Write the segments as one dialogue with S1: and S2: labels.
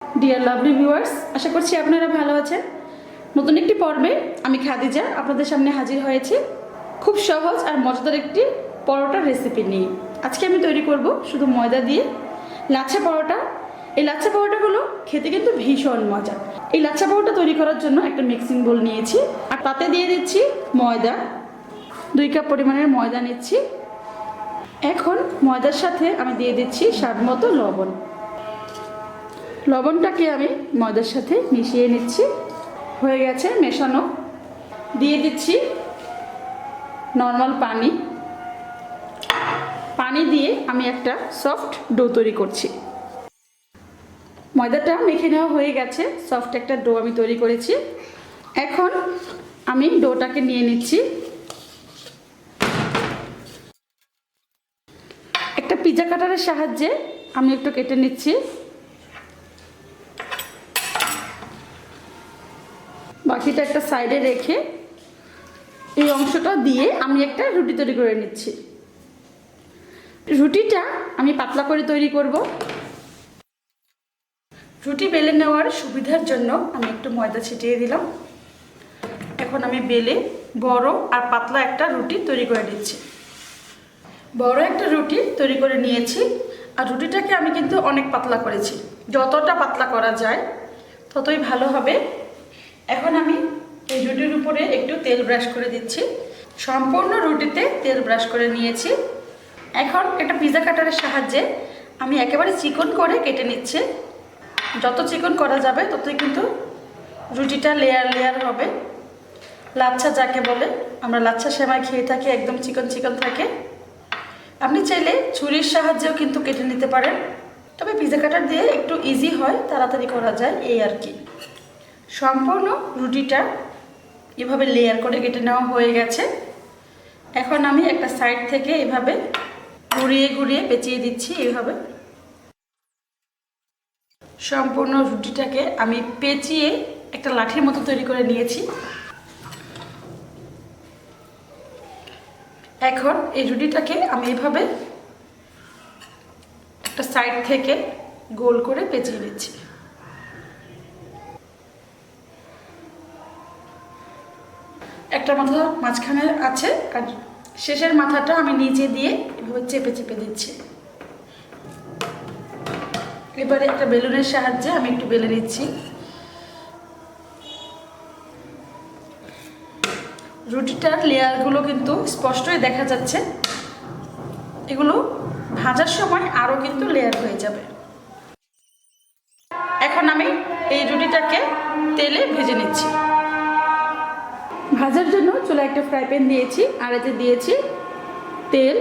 S1: Deer lovely viewers, আশা করছি আপনারা ভালো আছেন। নতুন একটি পর্বে আমি খাদিজা আপনাদের সামনে হাজির হয়েছি খুব সহজ আর মজাদার একটি পরোটার রেসিপি নিয়ে। আজকে আমি তৈরি করব শুধু ময়দা দিয়ে লাচ্ছা পরোটা। এই লাচ্ছা পরোটাগুলো খেতে কিন্তু ভীষণ মজা। এই লাচ্ছা পরোটা তৈরি করার জন্য একটা মিক্সিং বোল নিয়েছি আর তাতে দিয়ে দিচ্ছি ময়দা। 2 কাপ পরিমাণের ময়দা নিচ্ছি। এখন ময়দার সাথে আমি দিয়ে দিচ্ছি স্বাদ মতো লবণ। লবণটাকে আমি ময়দার সাথে মিশিয়ে নিচ্ছি। হয়ে গেছে মেশানো। দিয়ে দিচ্ছি নর্মাল পানি। পানি দিয়ে আমি একটা সফট ডো তৈরি করছি। ময়দাটা মেখে নেওয়া হয়ে গেছে, সফট একটা ডো আমি তৈরি করেছি। এখন আমি ডোটাকে নিয়ে নিচ্ছি। একটা পিৎজা কাটারের সাহায্যে আমি একটু কেটে নিচ্ছি। বাকিটা একটা সাইডে রেখে এই অংশটা দিয়ে আমি একটা রুটি তৈরি করে নিচ্ছি। রুটিটা আমি পাতলা করে তৈরি করব। রুটি বেলে নেওয়ার সুবিধার জন্য আমি একটু ময়দা ছিটিয়ে দিলাম। এখন আমি বেলে বড় আর পাতলা একটা রুটি তৈরি করে নিচ্ছি। বড় একটা রুটি তৈরি করে নিয়েছি আর রুটিটাকে আমি কিন্তু অনেক পাতলা করেছি। যতটা পাতলা করা যায় ততই ভালো হবে। এখন আমি এই রুটির উপরে একটু তেল ব্রাশ করে দিচ্ছি। সম্পূর্ণ রুটিতে তেল ব্রাশ করে নিয়েছি। এখন একটা পিৎজা কাটারের সাহায্যে আমি একেবারে চিকন করে কেটে নিচ্ছি। যত চিকন করা যাবে ততই কিন্তু রুটিটা লেয়ার লেয়ার হবে। লাচ্ছা যাকে বলে, আমরা লাচ্ছা সেমাই খেয়ে থাকি, একদম চিকন চিকন থাকে। আপনি চাইলে ছুরির সাহায্যেও কিন্তু কেটে নিতে পারেন, তবে পিৎজা কাটার দিয়ে একটু ইজি হয়, তাড়াতাড়ি করা যায়, এই আর কি। সম্পূর্ণ রুটিটা এভাবে লেয়ার করে কেটে নেওয়া হয়ে গেছে। এখন আমি একটা সাইড থেকে এভাবে ঘুরিয়ে ঘুরিয়ে পেঁচিয়ে দিচ্ছি। এইভাবে সম্পূর্ণ রুটিটাকে আমি পেঁচিয়ে একটা লাঠির মতো তৈরি করে নিয়েছি। এখন এই রুটিটাকে আমি এভাবে একটা সাইড থেকে গোল করে পেঁচিয়ে দিচ্ছি। একটা মাথা মাঝখানে আছে আর শেষের মাথাটা আমি নিচে দিয়ে এভাবে চেপে চেপে দিচ্ছি। এবারে একটা বেলুনের সাহায্যে আমি একটু বেলে নিচ্ছি। রুটিটার লেয়ারগুলো কিন্তু স্পষ্টই দেখা যাচ্ছে। এগুলো ভাজার সময় আরও কিন্তু লেয়ার হয়ে যাবে। এখন আমি এই রুটিটাকে তেলে ভেজে নিচ্ছি। ভাজার জন্য চুলায় একটা ফ্রাই প্যান দিয়েছি আর এতে দিয়েছি তেল।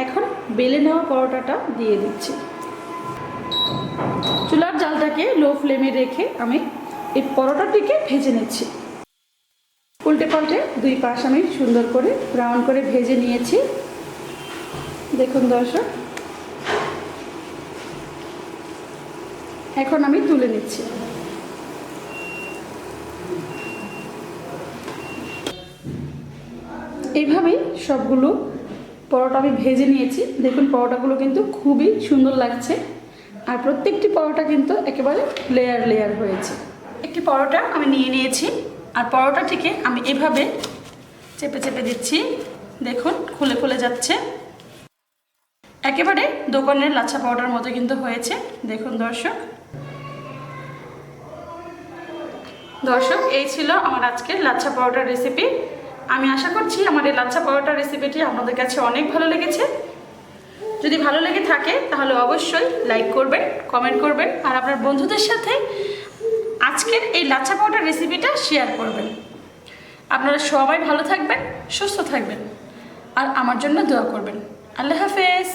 S1: এখন বেলে নেওয়া পরোটাটা দিয়ে দিচ্ছি। চুলার জালটাকে লো ফ্লেমে রেখে আমি এই পরোটাটিকে ভেজে নিচ্ছি। উল্টে পাল্টে 2 পাশ আমি সুন্দর করে ব্রাউন করে ভেজে নিয়েছি। দেখুন দর্শক, এখন আমি তুলে নিচ্ছি। এইভাবেই সবগুলো পরোটা আমি ভেজে নিয়েছি। দেখুন পরোটাগুলো কিন্তু খুবই সুন্দর লাগছে আর প্রত্যেকটি পরোটা কিন্তু একেবারে লেয়ার লেয়ার হয়েছে। একটি পরোটা আমি নিয়ে নিয়েছি আর পরোটাটিকে আমি এভাবে চেপে চেপে দিচ্ছি। দেখুন খুলে খুলে যাচ্ছে। একেবারে দোকানের লাচ্ছা পরোটার মতো কিন্তু হয়েছে। দেখুন দর্শক, এই ছিল আমার আজকের লাচ্ছা পরোটার রেসিপি। আমি আশা করছি আমার এই লাচ্ছা পরোটার রেসিপিটি আপনাদের কাছে অনেক ভালো লেগেছে। যদি ভালো লেগে থাকে তাহলে অবশ্যই লাইক করবেন, কমেন্ট করবেন আর আপনার বন্ধুদের সাথে আজকের এই লাচ্ছা পরোটার রেসিপিটা শেয়ার করবেন। আপনারা সবাই ভালো থাকবেন, সুস্থ থাকবেন আর আমার জন্য দোয়া করবেন। আল্লাহ হাফেজ।